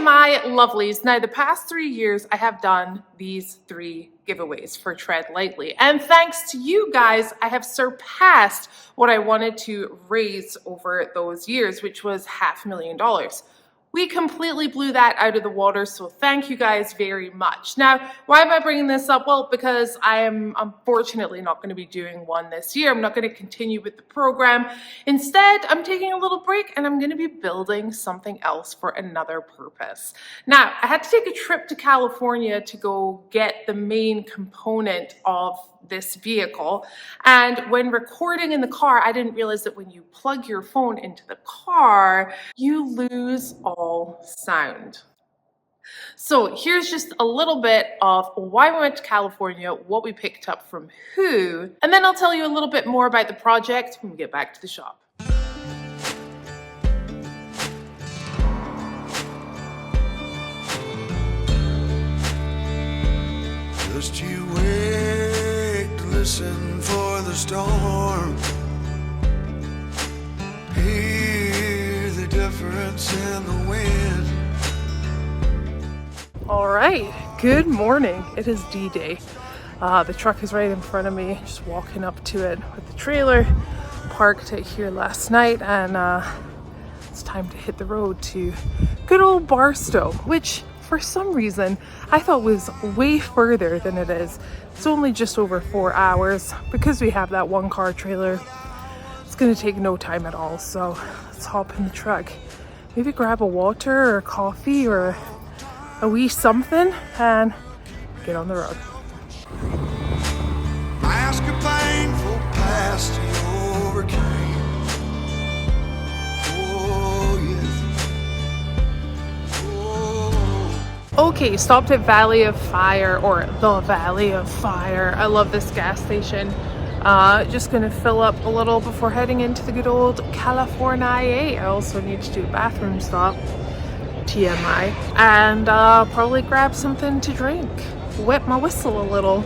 my lovelies. Now, the past 3 years, I have done these 3 giveaways for Tread Lightly. And thanks to you guys, I have surpassed what I wanted to raise over those years, which was $500,000. We completely blew that out of the water, so thank you guys very much. Now, why am I bringing this up? Well, because I am unfortunately not going to be doing one this year. I'm not going to continue with the program. Instead, I'm taking a little break and I'm going to be building something else for another purpose. Now, I had to take a trip to California to go get the main component of this vehicle, and when recording in the car, I didn't realize that when you plug your phone into the car, you lose all sound. So here's just a little bit of why we went to California, what we picked up from who, and then I'll tell you a little bit more about the project when we get back to the shop. Just you wait to listen for the storm. Hear the difference in the wind. All right, good morning. It is D-Day. The truck is right in front of me, just walking up to it with the trailer. Parked it here last night, and it's time to hit the road to good old Barstow, which for some reason I thought was way further than it is. It's only just over 4 hours. Because we have that 1-car trailer, it's gonna take no time at all. So let's hop in the truck, maybe grab a water or coffee or a wee something and get on the road. Ask a painful past you overcame. Okay, stopped at Valley of Fire, or the Valley of Fire. I love this gas station. Just gonna fill up a little before heading into the good old California. I also need to do a bathroom stop, TMI, and probably grab something to drink. Wet my whistle a little,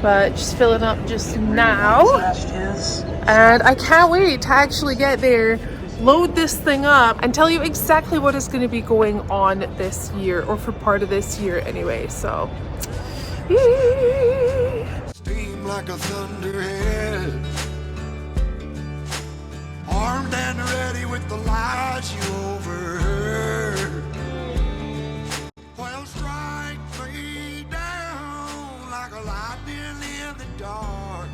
but just filling up just now. And I can't wait to actually get there, load this thing up, and tell you exactly what is going to be going on this year, or for part of this year anyway. So Steam like a thunderhead, armed and ready with the lies you overheard. Well, strike me down like a lightning in the dark.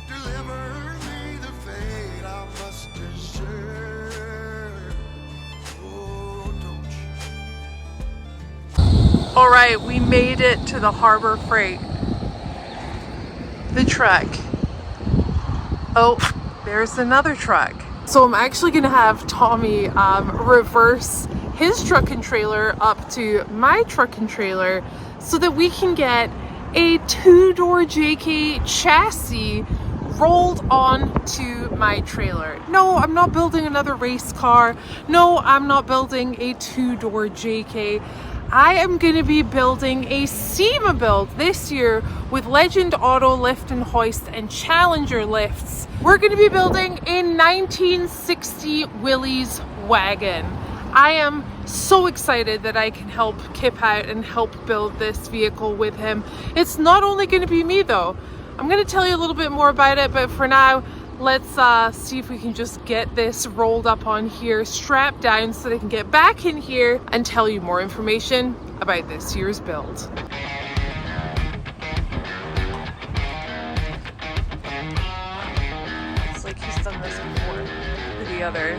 Deliver me the fate I must deserve. Oh, don't you? all right, we made it to the Harbor Freight, the truck. Oh, there's another truck. So I'm actually gonna have Tommy reverse his truck and trailer up to my truck and trailer so that we can get a 2-door JK chassis rolled onto my trailer. No, I'm not building another race car. No, I'm not building a 2-door JK. I am going to be building a SEMA build this year with Legend Auto Lift and Hoist and Challenger lifts. We're going to be building a 1960 Willys wagon. I am so excited that I can help Kip out and help build this vehicle with him. It's not only going to be me though. I'm going to tell you a little bit more about it, but for now, let's see if we can just get this rolled up on here, strapped down so they can get back in here and tell you more information about this year's build. It's like he's done this before with the other.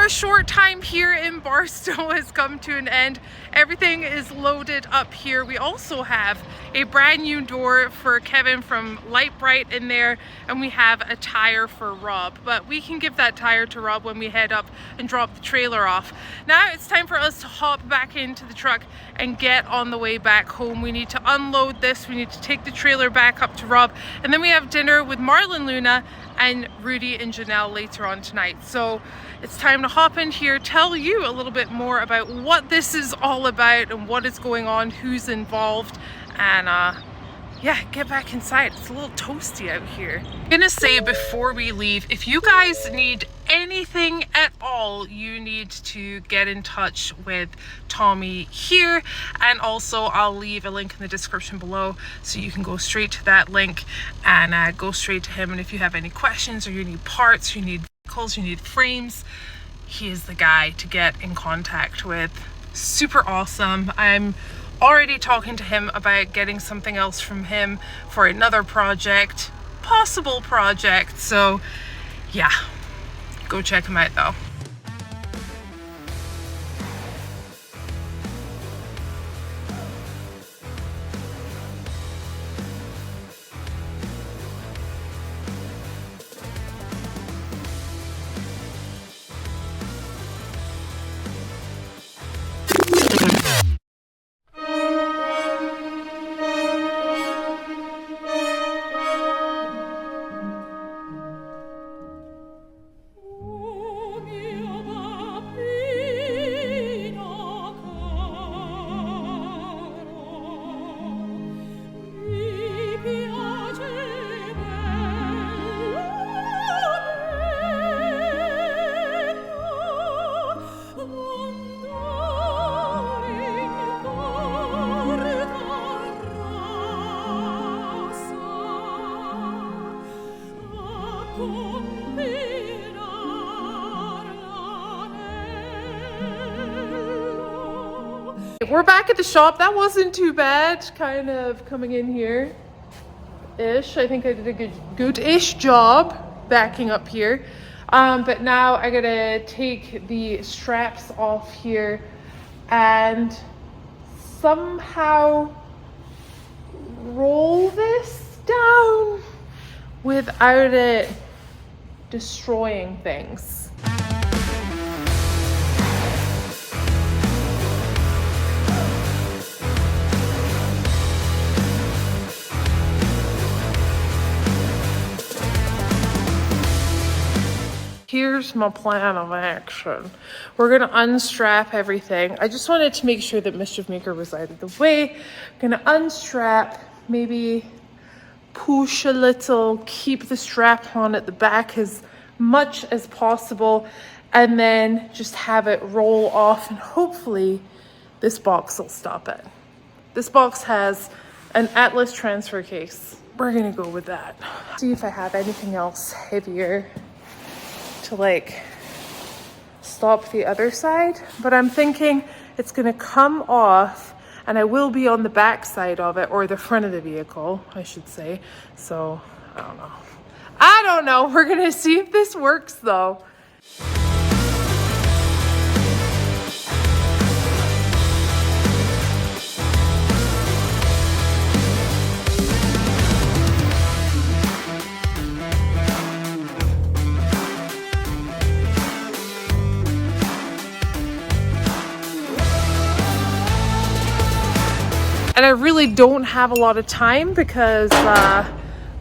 Our short time here in Barstow has come to an end. Everything is loaded up here. We also have a brand new door for Kevin from Light Bright in there, and we have a tire for Rob, but we can give that tire to Rob when we head up and drop the trailer off. Now it's time for us to hop back into the truck and get on the way back home. We need to unload this, we need to take the trailer back up to Rob, and then we have dinner with Marlon Luna and Rudy and Janelle later on tonight. So it's time to hop in here, tell you a little bit more about what this is all about and what is going on, who's involved, and yeah, get back inside. It's a little toasty out here. I'm gonna say before we leave, if you guys need anything at all, you need to get in touch with Tommy here, and also I'll leave a link in the description below so you can go straight to that link and go straight to him. And if you have any questions or you need parts, you need vehicles, you need frames, he is the guy to get in contact with. Super awesome. I'm already talking to him about getting something else from him for another project, possible project. So yeah, go check him out though. We're back at the shop. That wasn't too bad, kind of coming in here ish. I think I did a good-ish job backing up here. But now I gotta take the straps off here and somehow roll this down without it destroying things. Here's my plan of action. We're gonna unstrap everything. I just wanted to make sure that Mischief Maker was out of the way. Gonna unstrap, maybe push a little, keep the strap on at the back as much as possible, and then just have it roll off, and hopefully this box will stop it. This box has an Atlas transfer case. We're gonna go with that. See if I have anything else heavier to like stop the other side, but I'm thinking it's gonna come off and I will be on the back side of it, or the front of the vehicle, I should say. So I don't know. We're gonna see if this works though. And I really don't have a lot of time because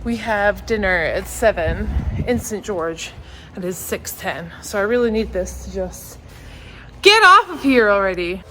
we have dinner at 7 in St. George and it's 6:10. So I really need this to just get off of here already.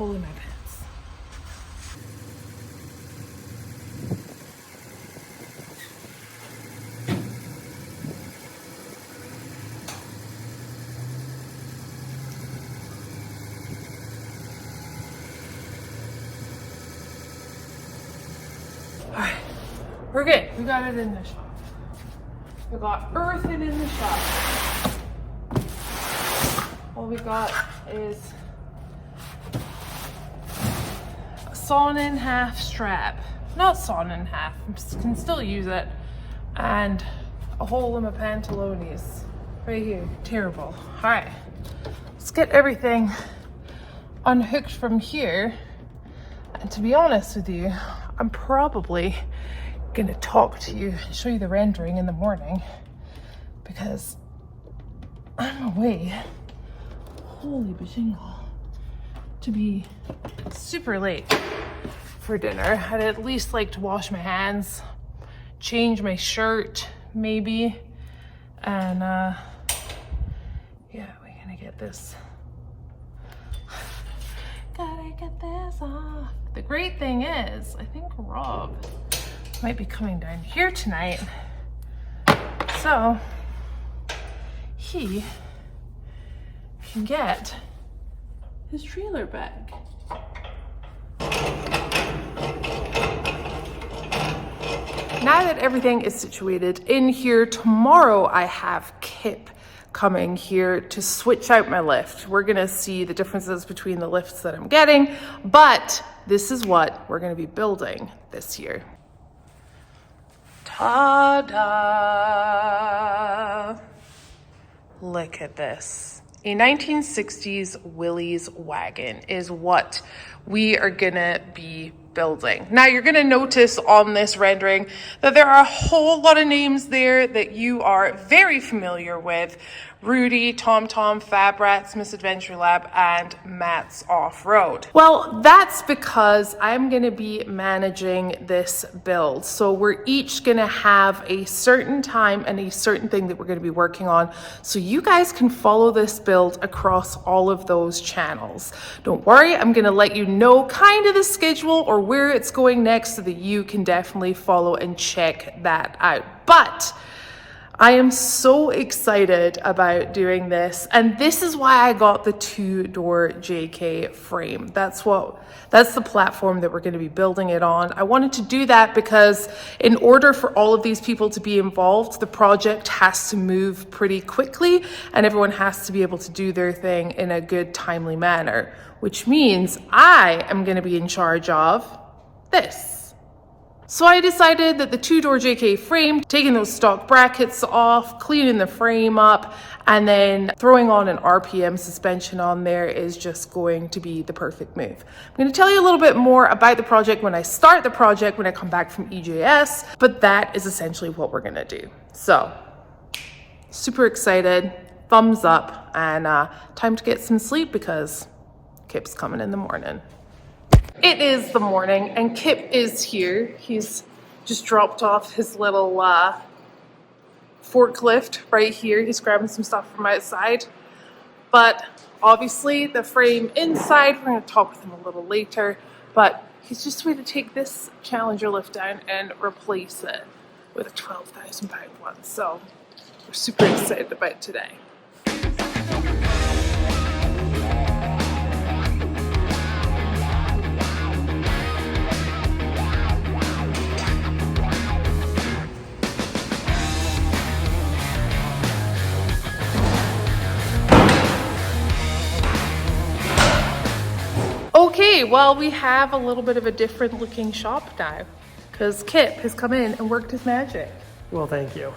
hole in my pants. All right, we're good. We got it in the shop. We got earthing in the shop. All we got is a sawn in half strap. Not sawn in half, can still use it. And a hole in my pantalones. Right here, terrible. All right, let's get everything unhooked from here. And to be honest with you, I'm probably gonna talk to you and show you the rendering in the morning because I'm away, holy bajingle, to be super late for dinner. I'd at least like to wash my hands, change my shirt maybe, and yeah, we're gonna get this. Gotta get this off. The great thing is, I think Rob might be coming down here tonight, so he can get his trailer back. Now that everything is situated in here, tomorrow I have Kip coming here to switch out my lift. We're gonna see the differences between the lifts that I'm getting, but this is what we're gonna be building this year. Ta-da! Look at this. A 1960s Willys wagon is what we are gonna be building. Now you're gonna notice on this rendering that there are a whole lot of names there that you are very familiar with. Rudy, Tom Tom, Fab Rats, Misadventure Lab, and Matt's Off-Road. Well, that's because I'm gonna be managing this build. So we're each gonna have a certain time and a certain thing that we're gonna be working on. So you guys can follow this build across all of those channels. Don't worry, I'm gonna let you know kind of the schedule or where it's going next so that you can definitely follow and check that out. But I am so excited about doing this, and this is why I got the 2-door JK frame. That's the platform that we're going to be building it on. I wanted to do that because in order for all of these people to be involved, the project has to move pretty quickly and everyone has to be able to do their thing in a good, timely manner, which means I am going to be in charge of this. So I decided that the 2-door JK frame, taking those stock brackets off, cleaning the frame up, and then throwing on an RPM suspension on there is just going to be the perfect move. I'm going to tell you a little bit more about the project when I start the project, when I come back from EJS, but that is essentially what we're going to do. So, super excited, thumbs up, and time to get some sleep because Kip's coming in the morning. It is the morning and Kip is here. He's just dropped off his little forklift right here. He's grabbing some stuff from outside. But obviously the frame inside, we're going to talk with him a little later, but he's just going to take this Challenger lift down and replace it with a 12,000 pound one. So we're super excited about today. Okay, well, we have a little bit of a different looking shop now because Kip has come in and worked his magic. Well, thank you.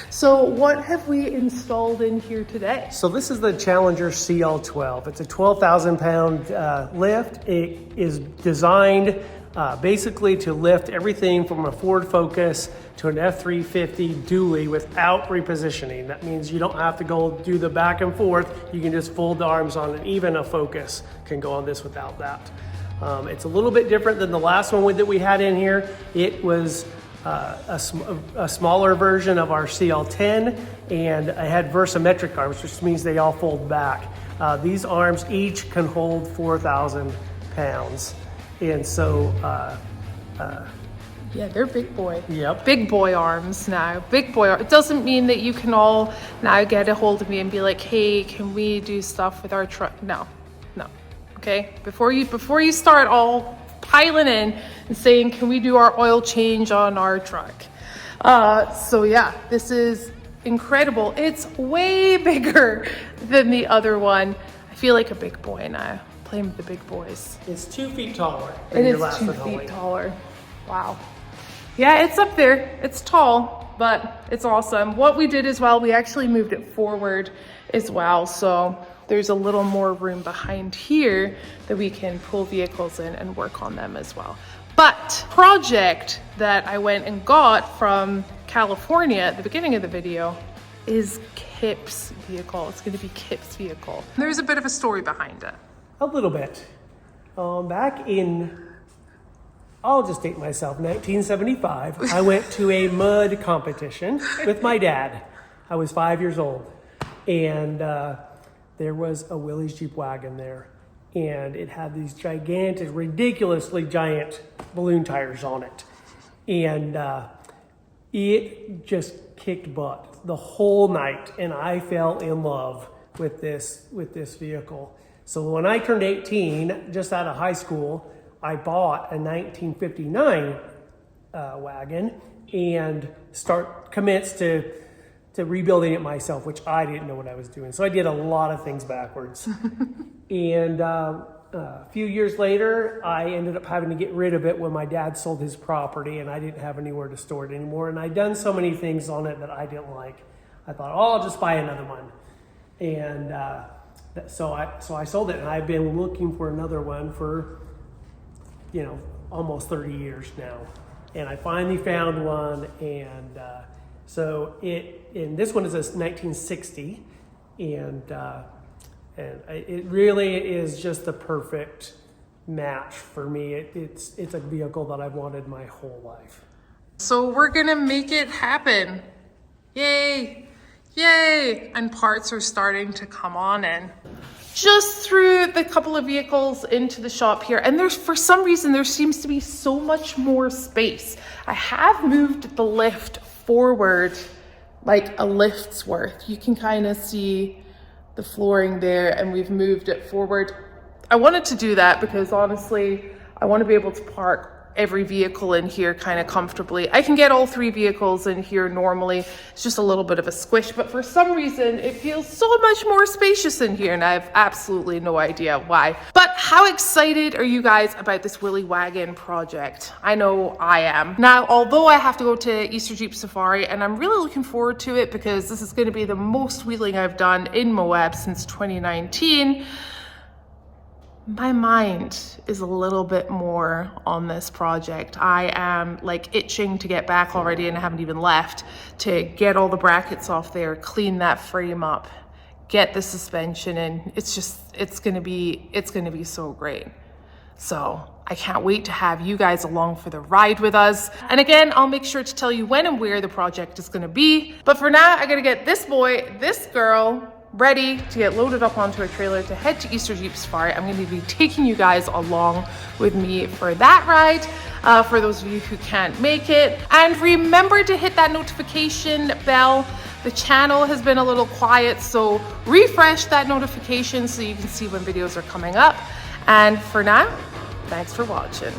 So what have we installed in here today? So this is the Challenger CL12. It's a 12,000 pound lift. It is designed basically to lift everything from a Ford Focus to an F350 dually without repositioning. That means you don't have to go do the back and forth. You can just fold the arms on, and even a Focus can go on this without that. It's a little bit different than the last one that we had in here. It was a smaller version of our CL10, and I had versametric arms, which means they all fold back. These arms each can hold 4,000 pounds. And so, yeah, they're big boy. Yep. Big boy arms now. Big boy. It doesn't mean that you can all now get a hold of me and be like, hey, can we do stuff with our truck? No. Okay. Before you start all piling in and saying, can we do our oil change on our truck? So yeah, this is incredible. It's way bigger than the other one. I feel like a big boy now, playing with the big boys. It's 2 feet taller than It your is last 2 one, feet Holly. taller. Wow. Yeah, it's up there. It's tall, but it's awesome. What we did as well, we actually moved it forward as well. So there's a little more room behind here that we can pull vehicles in and work on them as well. But project that I went and got from California at the beginning of the video is Kip's vehicle. It's going to be Kip's vehicle. There's a bit of a story behind it. A little bit. Back in, I'll just date myself, 1975, I went to a mud competition with my dad. I was 5 years old. And there was a Willys Jeep wagon there. And it had these gigantic, ridiculously giant balloon tires on it. And it just kicked butt the whole night. And I fell in love with this vehicle. So when I turned 18, just out of high school, I bought a 1959 wagon and commenced to rebuilding it myself, which I didn't know what I was doing. So I did a lot of things backwards. And a few years later, I ended up having to get rid of it when my dad sold his property and I didn't have anywhere to store it anymore. And I'd done so many things on it that I didn't like. I thought, oh, I'll just buy another one. And so I sold it, and I've been looking for another one for, almost 30 years now. And I finally found one, and and this one is a 1960, and it really is just the perfect match for me. It's a vehicle that I've wanted my whole life. So we're gonna make it happen. Yay! Yay! And parts are starting to come on in. Just threw the couple of vehicles into the shop here, and for some reason there seems to be so much more space. I have moved the lift forward like a lift's worth. You can kind of see the flooring there, and we've moved it forward. I wanted to do that because honestly, I want to be able to park every vehicle in here kind of comfortably. I can get all 3 vehicles in here normally. It's just a little bit of a squish, but for some reason it feels so much more spacious in here, and I have absolutely no idea why. But how excited are you guys about this Willy Wagon project? I know I am. Now, although I have to go to Easter Jeep Safari, and I'm really looking forward to it because this is going to be the most wheeling I've done in Moab since 2019, my mind is a little bit more on this project. I am like itching to get back already, and I haven't even left, to get all the brackets off there, clean that frame up, get the suspension in. It's gonna be so great. So I can't wait to have you guys along for the ride with us. And again, I'll make sure to tell you when and where the project is gonna be. But for now, I gotta get this boy, this girl, ready to get loaded up onto a trailer to head to Easter Jeep Safari. I'm going to be taking you guys along with me for that ride, for those of you who can't make it. And remember to hit that notification bell. The channel has been a little quiet, so refresh that notification so you can see when videos are coming up. And for now, thanks for watching.